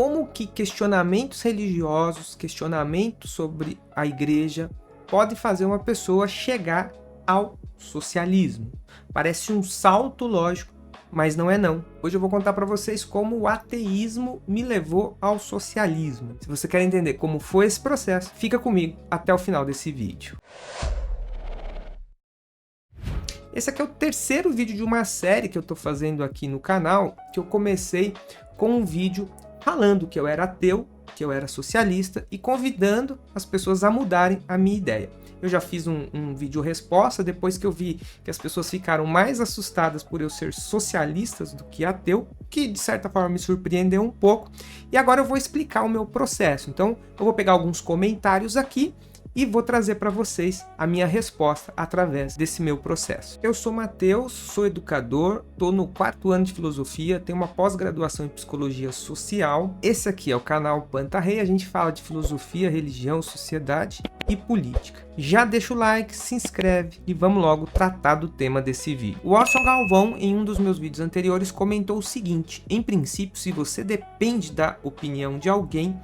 Como que questionamentos religiosos, questionamentos sobre a igreja, pode fazer uma pessoa chegar ao socialismo? Parece um salto lógico, mas não é não. Hoje eu vou contar para vocês como o ateísmo me levou ao socialismo. Se você quer entender como foi esse processo, fica comigo até o final desse vídeo. Esse aqui é o terceiro vídeo de uma série que eu estou fazendo aqui no canal, que eu comecei com um vídeo falando que eu era ateu, que eu era socialista e convidando as pessoas a mudarem a minha ideia. Eu já fiz um vídeo resposta depois que eu vi que as pessoas ficaram mais assustadas por eu ser socialistas do que ateu, que de certa forma me surpreendeu um pouco. E agora eu vou explicar o meu processo. Então eu vou pegar alguns comentários aqui e vou trazer para vocês a minha resposta através desse meu processo. Eu sou Matheus, sou educador, estou no 4º ano de filosofia, tenho uma pós-graduação em psicologia social. Esse aqui é o canal Pantarrei, a gente fala de filosofia, religião, sociedade e política. Já deixa o like, se inscreve e vamos logo tratar do tema desse vídeo. O Orson Galvão, em um dos meus vídeos anteriores, comentou o seguinte: em princípio, se você depende da opinião de alguém,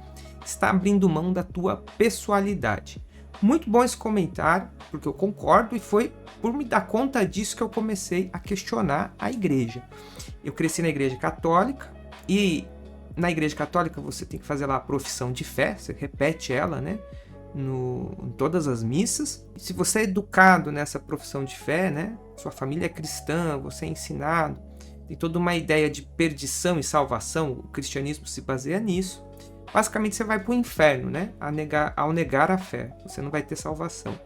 está abrindo mão da tua pessoalidade. Muito bom esse comentário, porque eu concordo e foi por me dar conta disso que eu comecei a questionar a igreja. Eu cresci na igreja católica e na igreja católica você tem que fazer lá a profissão de fé, você repete ela, né, em todas as missas. E se você é educado nessa profissão de fé, né, sua família é cristã, você é ensinado, tem toda uma ideia de perdição e salvação, o cristianismo se baseia nisso. Basicamente você vai para o inferno, né? Ao negar a fé, você não vai ter salvação.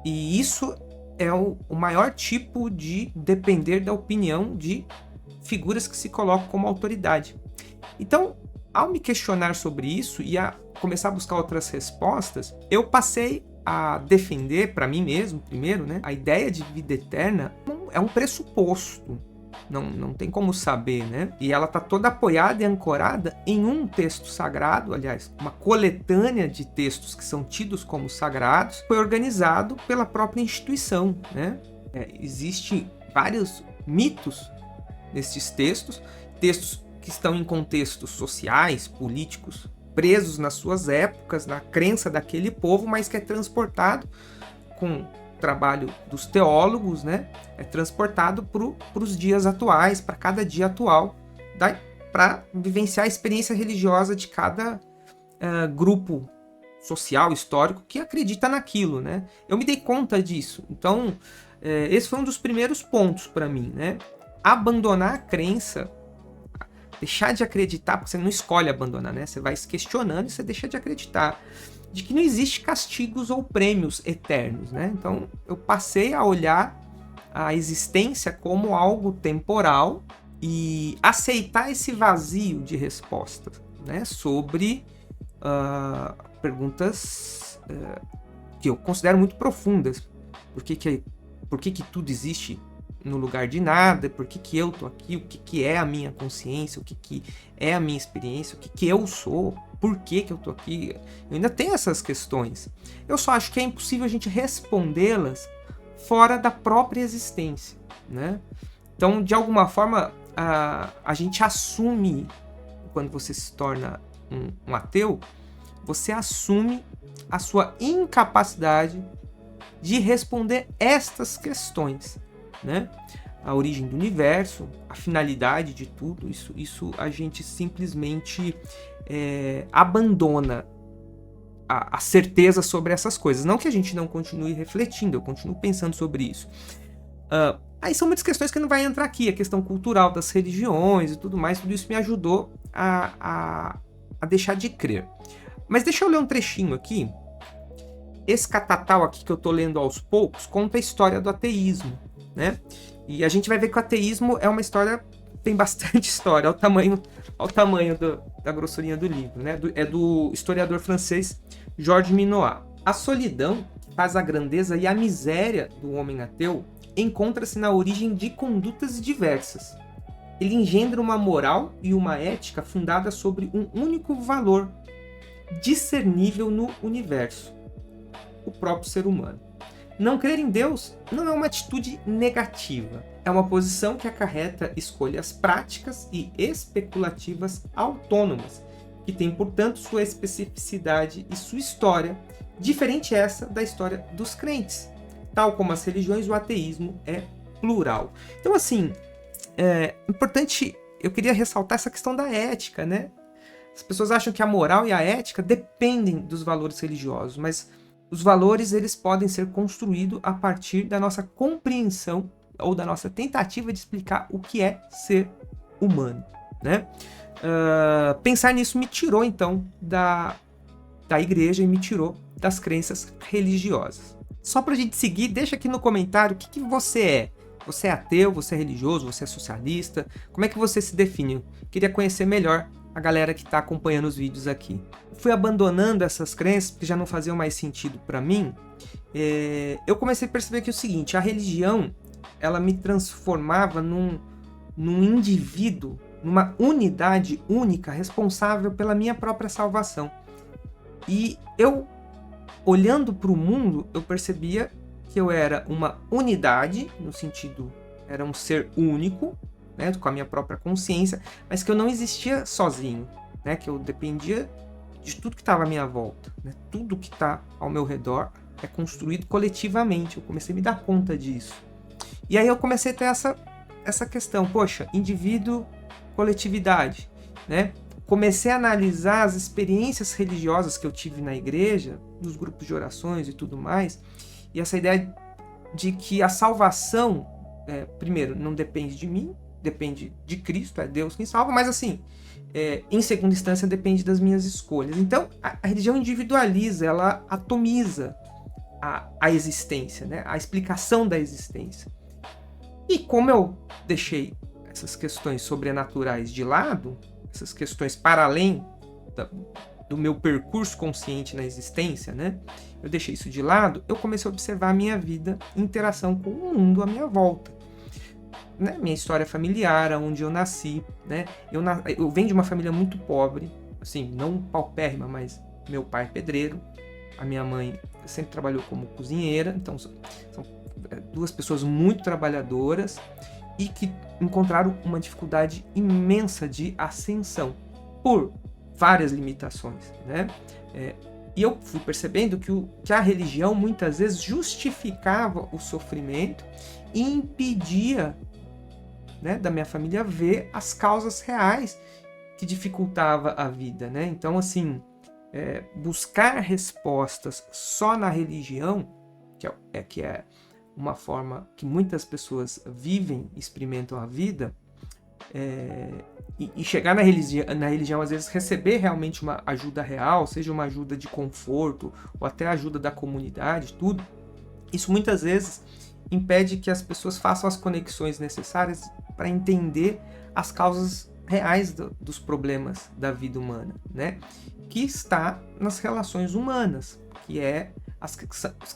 E isso é o maior tipo de depender da opinião de figuras que se colocam como autoridade. Então, ao me questionar sobre isso e a começar a buscar outras respostas, eu passei a defender para mim mesmo, primeiro, né? A ideia de vida eterna é um pressuposto. Não tem como saber, né? E ela está toda apoiada e ancorada em um texto sagrado, aliás, uma coletânea de textos que são tidos como sagrados, foi organizado pela própria instituição, né? Existem vários mitos nesses textos que estão em contextos sociais, políticos, presos nas suas épocas, na crença daquele povo, mas que é transportado com trabalho dos teólogos, né, é transportado para os dias atuais, para cada dia atual, para vivenciar a experiência religiosa de cada grupo social, histórico, que acredita naquilo, né? Eu me dei conta disso. Então, esse foi um dos primeiros pontos para mim, né? Abandonar a crença, deixar de acreditar, porque você não escolhe abandonar, né? Você vai se questionando e você deixa de acreditar de que não existe castigos ou prêmios eternos, né? Então, eu passei a olhar a existência como algo temporal e aceitar esse vazio de respostas, né? Sobre perguntas que eu considero muito profundas. Por que tudo existe no lugar de nada? Por que eu tô aqui? O que é a minha consciência? O que é a minha experiência? O que eu sou? Por que eu tô aqui? Eu ainda tenho essas questões. Eu só acho que é impossível a gente respondê-las fora da própria existência, né? Então, de alguma forma, a gente assume, quando você se torna um ateu, você assume a sua incapacidade de responder estas questões, né? A origem do universo, a finalidade de tudo, isso a gente simplesmente abandona a certeza sobre essas coisas. Não que a gente não continue refletindo, eu continuo pensando sobre isso. Aí são muitas questões que não vai entrar aqui, a questão cultural das religiões e tudo mais, tudo isso me ajudou a deixar de crer. Mas deixa eu ler um trechinho aqui. Esse catatal aqui que eu tô lendo aos poucos conta a história do ateísmo, né? E a gente vai ver que o ateísmo é uma história, tem bastante história, ao tamanho da grossurinha do livro, né? É do historiador francês Georges Minoat. A solidão que faz a grandeza e a miséria do homem ateu encontra-se na origem de condutas diversas. Ele engendra uma moral e uma ética fundada sobre um único valor, discernível no universo: o próprio ser humano. Não crer em Deus não é uma atitude negativa, é uma posição que acarreta escolhas práticas e especulativas autônomas, que tem, portanto, sua especificidade e sua história, diferente essa da história dos crentes. Tal como as religiões, o ateísmo é plural. Então, assim, é importante, eu queria ressaltar essa questão da ética, né? As pessoas acham que a moral e a ética dependem dos valores religiosos, mas os valores, eles podem ser construídos a partir da nossa compreensão ou da nossa tentativa de explicar o que é ser humano, né? Pensar nisso me tirou, então, da igreja e me tirou das crenças religiosas. Só pra gente seguir, deixa aqui no comentário o que você é. Você é ateu, você é religioso, você é socialista? Como é que você se define? Queria conhecer melhor a galera que está acompanhando os vídeos aqui. Fui abandonando essas crenças porque já não faziam mais sentido para mim. Eu comecei a perceber que é o seguinte, a religião, ela me transformava num indivíduo, numa unidade única, responsável pela minha própria salvação. E eu, olhando para o mundo, eu percebia que eu era uma unidade, no sentido, era um ser único, né, com a minha própria consciência, mas que eu não existia sozinho, né, que eu dependia de tudo que estava à minha volta, né, tudo que está ao meu redor é construído coletivamente. Eu comecei a me dar conta disso. E aí eu comecei a ter essa questão, poxa, indivíduo, coletividade, né? Comecei a analisar as experiências religiosas que eu tive na igreja, nos grupos de orações e tudo mais, e essa ideia de que a salvação, primeiro, não depende de mim, depende de Cristo, é Deus quem salva, mas assim, em segunda instância, depende das minhas escolhas. Então, a religião individualiza, ela atomiza a existência, né? A explicação da existência. E como eu deixei essas questões sobrenaturais de lado, essas questões para além do meu percurso consciente na existência, né? Eu deixei isso de lado, eu comecei a observar a minha vida em interação com o mundo à minha volta. Né? Minha história familiar, onde eu nasci, né? Eu venho de uma família muito pobre, assim, não paupérrima, mas meu pai é pedreiro, a minha mãe sempre trabalhou como cozinheira, então são duas pessoas muito trabalhadoras e que encontraram uma dificuldade imensa de ascensão por várias limitações, né? E eu fui percebendo que a religião muitas vezes justificava o sofrimento e impedia, né, da minha família ver as causas reais que dificultava a vida, né? Então, assim, buscar respostas só na religião, que é uma forma que muitas pessoas vivem, experimentam a vida, e chegar na religião, às vezes receber realmente uma ajuda real, seja uma ajuda de conforto, ou até ajuda da comunidade, tudo, isso muitas vezes impede que as pessoas façam as conexões necessárias para entender as causas reais dos problemas da vida humana, né? Que está nas relações humanas,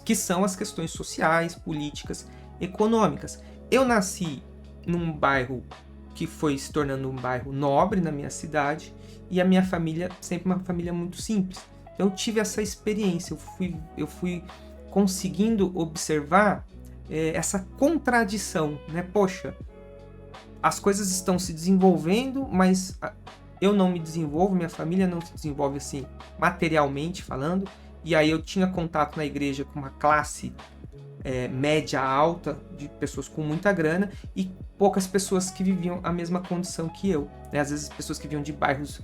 que são as questões sociais, políticas, econômicas. Eu nasci num bairro que foi se tornando um bairro nobre na minha cidade, e a minha família sempre uma família muito simples. Então eu tive essa experiência, eu fui conseguindo observar essa contradição, né? Poxa, as coisas estão se desenvolvendo, mas eu não me desenvolvo, minha família não se desenvolve assim, materialmente falando. E aí eu tinha contato na igreja com uma classe média alta, de pessoas com muita grana, e poucas pessoas que viviam a mesma condição que eu, né? Às vezes pessoas que vinham de bairros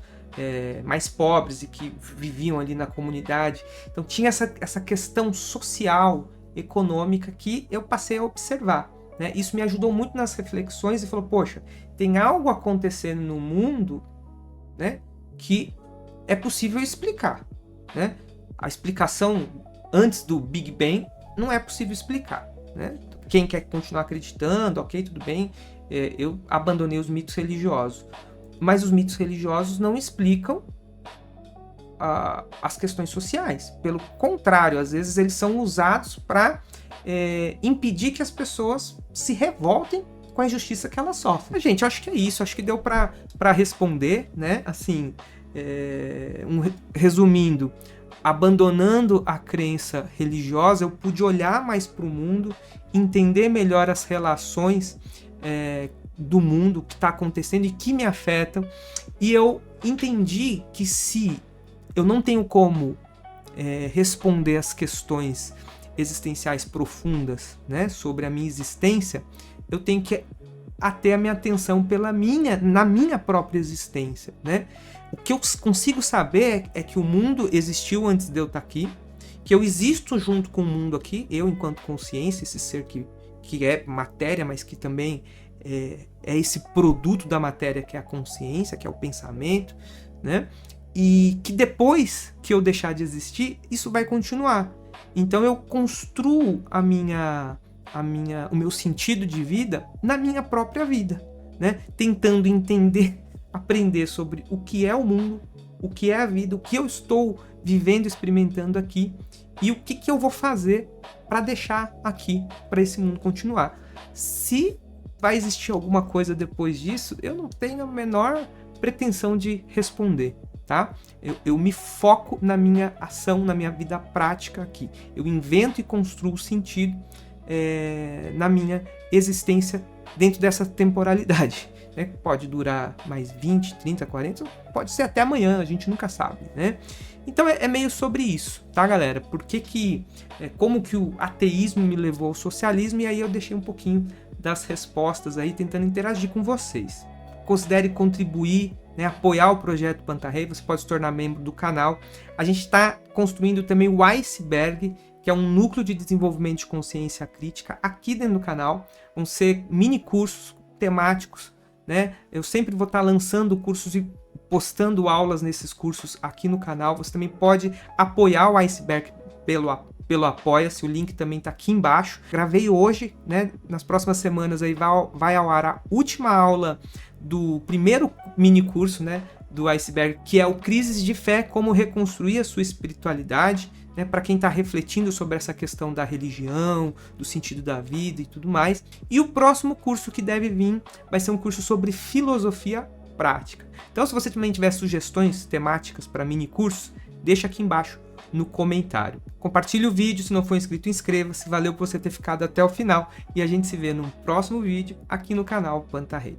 mais pobres e que viviam ali na comunidade. Então tinha essa questão social, econômica, que eu passei a observar, né? Isso me ajudou muito nas reflexões e falou, poxa, tem algo acontecendo no mundo, né, que é possível explicar, né? A explicação antes do Big Bang não é possível explicar, né? Quem quer continuar acreditando, ok, tudo bem, eu abandonei os mitos religiosos, mas os mitos religiosos não explicam as questões sociais. Pelo contrário, às vezes eles são usados para impedir que as pessoas se revoltem com a injustiça que elas sofrem. Mas, gente, acho que é isso, acho que deu para responder, né? Assim, resumindo, abandonando a crença religiosa, eu pude olhar mais para o mundo, entender melhor as relações do mundo, que está acontecendo e que me afetam, e eu entendi que se eu não tenho como responder as questões existenciais profundas, né, sobre a minha existência, eu tenho que ater a minha atenção na minha própria existência, né? O que eu consigo saber é que o mundo existiu antes de eu estar aqui, que eu existo junto com o mundo aqui, eu enquanto consciência, esse ser que é matéria, mas que também é esse produto da matéria que é a consciência, que é o pensamento, né? E que depois que eu deixar de existir, isso vai continuar. Então eu construo o meu sentido de vida na minha própria vida, né? Tentando entender, aprender sobre o que é o mundo, o que é a vida, o que eu estou vivendo, experimentando aqui e o que eu vou fazer para deixar aqui, para esse mundo continuar. Se vai existir alguma coisa depois disso, eu não tenho a menor pretensão de responder, tá? Eu me foco na minha ação, na minha vida prática aqui. Eu invento e construo sentido na minha existência dentro dessa temporalidade, né? Pode durar mais 20, 30, 40, pode ser até amanhã, a gente nunca sabe, né? Então é meio sobre isso, tá, galera? Como que o ateísmo me levou ao socialismo, e aí eu deixei um pouquinho das respostas aí, tentando interagir com vocês. Considere contribuir, né, apoiar o projeto Pantarrei, você pode se tornar membro do canal. A gente está construindo também o Iceberg, que é um núcleo de desenvolvimento de consciência crítica aqui dentro do canal. Vão ser mini cursos temáticos, né? Eu sempre vou estar lançando cursos e postando aulas nesses cursos aqui no canal. Você também pode apoiar o Iceberg pelo Apoia-se, o link também está aqui embaixo. Gravei hoje, né? Nas próximas semanas aí vai ao ar a última aula do primeiro mini curso, né, do Iceberg, que é o Crises de Fé, como reconstruir a sua espiritualidade, né, para quem está refletindo sobre essa questão da religião, do sentido da vida e tudo mais. E o próximo curso que deve vir vai ser um curso sobre filosofia prática. Então, se você também tiver sugestões temáticas para mini cursos, deixa aqui embaixo no comentário. Compartilhe o vídeo, se não for inscrito, inscreva-se. Valeu por você ter ficado até o final e a gente se vê no próximo vídeo aqui no canal Pantarrei.